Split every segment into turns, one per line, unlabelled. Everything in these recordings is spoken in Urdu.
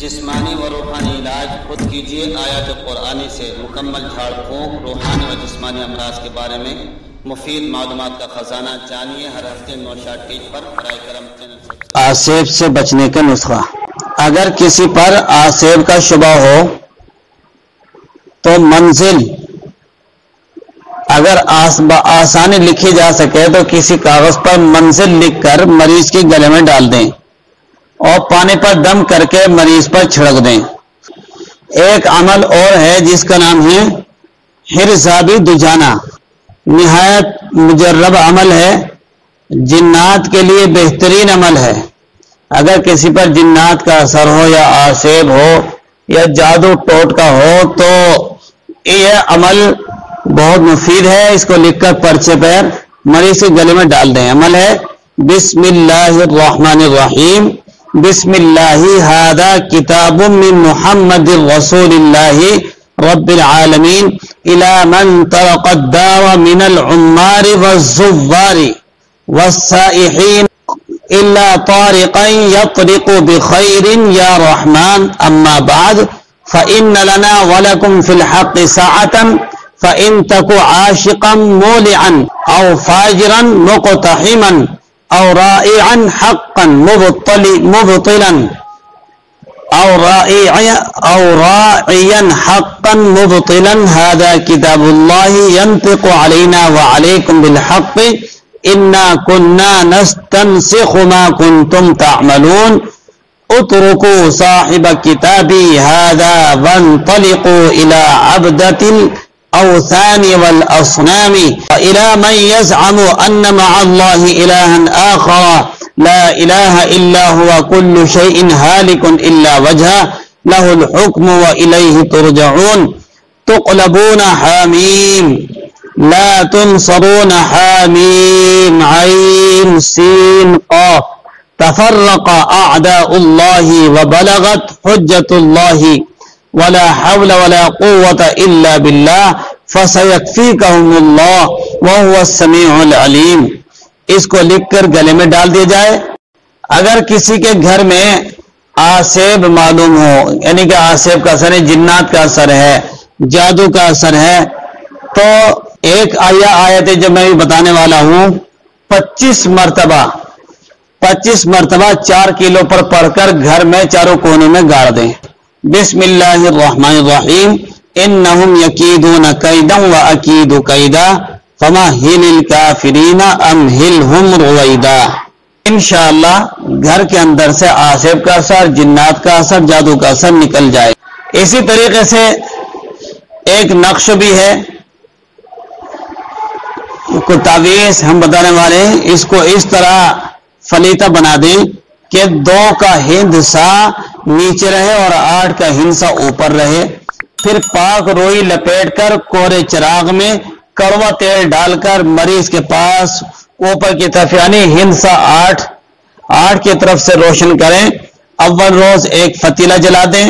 جسمانی و روحانی علاج خود کیجیے آیات قرآنی سے مکمل جھاڑ پھونک روحانی و جسمانی امراض کے بارے میں مفید معلومات کا خزانہ جانیے ہر ہفتے نوشاد پیج پر برائے کرم چینل سے
آسیب سے بچنے کا نسخہ۔ اگر کسی پر آسیب کا شبہ ہو تو منزل اگر آسانی لکھی جا سکے تو کسی کاغذ پر منزل لکھ کر مریض کے گلے میں ڈال دیں اور پانی پر دم کر کے مریض پر چھڑک دیں۔ ایک عمل اور ہے جس کا نام ہے حرزابی دجانہ، نہایت مجرب عمل ہے، جنات کے لیے بہترین عمل ہے۔ اگر کسی پر جنات کا اثر ہو یا آسیب ہو یا جادو ٹوٹکا ہو تو یہ عمل بہت مفید ہے، اس کو لکھ کر پرچے پر مریض کے گلے میں ڈال دیں۔ عمل ہے بسم اللہ الرحمن الرحیم، بسم اللہ ھذا کتاب من محمد رسول اللہ رب العالمین الی من طرق الدار من العمار والزوار والسائحین الا طارقا يطرق بخیر یا رحمن اما بعد فإن لنا ولکم فی الحق ساعة فإن تک عاشقا مولعا او فاجرا مقتحما او رائعا حقا مبطلا او راعيا حقا مبطلا هذا كتاب الله ينطق علينا وعليكم بالحق إنا كنا نستنسخ ما كنتم تعملون اتركوا صاحب كتابي هذا وانطلقوا إلى عبدة الأوثان والأصنام وإلى من يزعم أن مع الله إلها آخر لا إله إلا هو كل شيء هالك إلا وجهه له الحكم وإليه ترجعون تقلبون حميم لا تنصرون حميم عين سين قاف تفرق أعداء الله وبلغت حجة الله ولا حول ولا قوة إلا بالله فسيكفيكهم الله وهو السميع العليم۔ اس کو لکھ کر گلے میں ڈال دیا جائے۔ اگر کسی کے گھر میں آسیب معلوم ہو، یعنی کہ آسیب کا اثر ہے، جنات کا اثر ہے، جادو کا اثر ہے، تو ایک آیت ہے جو میں بھی بتانے والا ہوں، 25 مرتبہ 4 کلو پر پڑھ کر گھر میں چاروں کونے میں گاڑ دیں۔ بسم اللہ الرحمن الرحیم انہم یکیدون کیدا واکید کیدا فمہل الکافرین امہلہم رویدا۔ انشاءاللہ گھر کے اندر سے آسیب کا اثر، جنات کا اثر، جادو کا اثر نکل جائے۔ اسی طریقے سے ایک نقش بھی ہے، کو تعویذ ہم بتانے والے ہیں، اس کو اس طرح فلیتا بنا دیں کہ 2 کا ہندسہ نیچے رہے اور 8 کا ہندسہ اوپر رہے، پھر پاک روئی لپیٹ کر کوہرے چراغ میں کڑوا تیل ڈال کر مریض کے پاس اوپر کی طرف یعنی ہندسہ 8 کی طرف سے روشن کریں۔ اول روز ایک فتیلہ جلا دیں،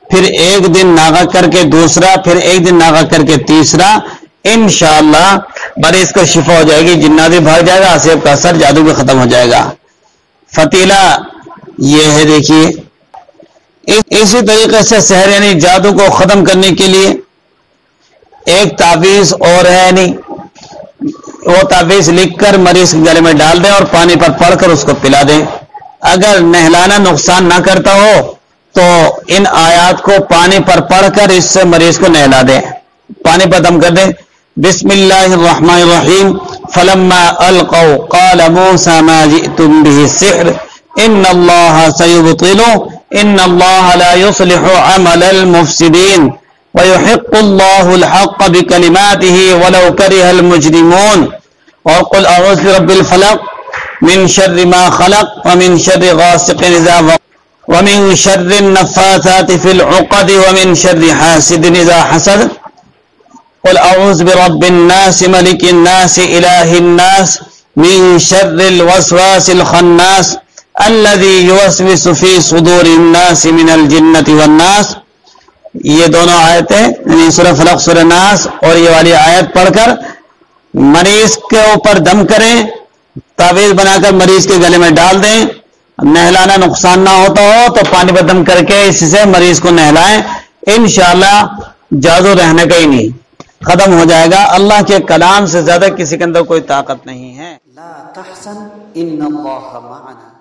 پھر ایک دن ناغہ کر کے دوسرا، پھر ایک دن ناغہ کر کے تیسرا، انشاءاللہ مریض کو شفا ہو جائے گی، جنات بھی بھاگ جائے گا، آسیب کا اثر جادو بھی ختم ہو جائے گا۔ فتیلہ یہ ہے، دیکھیے۔ اسی طریقے سے سحر یعنی جادو کو ختم کرنے کے لیے ایک تعویذ اور ہے، یعنی وہ تعویذ لکھ کر مریض کے گلے میں ڈال دیں اور پانی پر پڑھ کر اس کو پلا دیں۔ اگر نہلانا نقصان نہ کرتا ہو تو ان آیات کو پانی پر پڑھ کر اس سے مریض کو نہلا دیں، پانی پر دم کر دیں۔ بسم اللہ الرحمن الرحیم فلما القوا قال موسى ما جئتم به السحر ان اللہ سيبطله ان اللہ لا يصلح عمل المفسدين ويحق الله الحق بكلماته ولو كره المجرمون وقل اعوذ برب الفلق من شر ما خلق ومن شر غاسق اذا وقب ومن شر النفاثات في العقد ومن شر حاسد اذا حسد قل اعوذ برب الناس ملك الناس اله الناس من شر الوسواس الخناس الذي يوسوس في صدور الناس من الجنة والناس۔ یہ دونوں آیتیں یعنی سورہ فلق سورہ ناس اور یہ والی آیت پڑھ کر مریض کے اوپر دم کریں، تعویذ بنا کر مریض کے گلے میں ڈال دیں، نہلانا نقصان نہ ہوتا ہو تو پانی بدم کر کے اس سے مریض کو نہلائیں، انشاءاللہ جادو رہنے کا ہی نہیں، ختم ہو جائے گا۔ اللہ کے کلام سے زیادہ کسی کے اندر کوئی طاقت نہیں ہے۔
لا تحزن ان اللہ معنا۔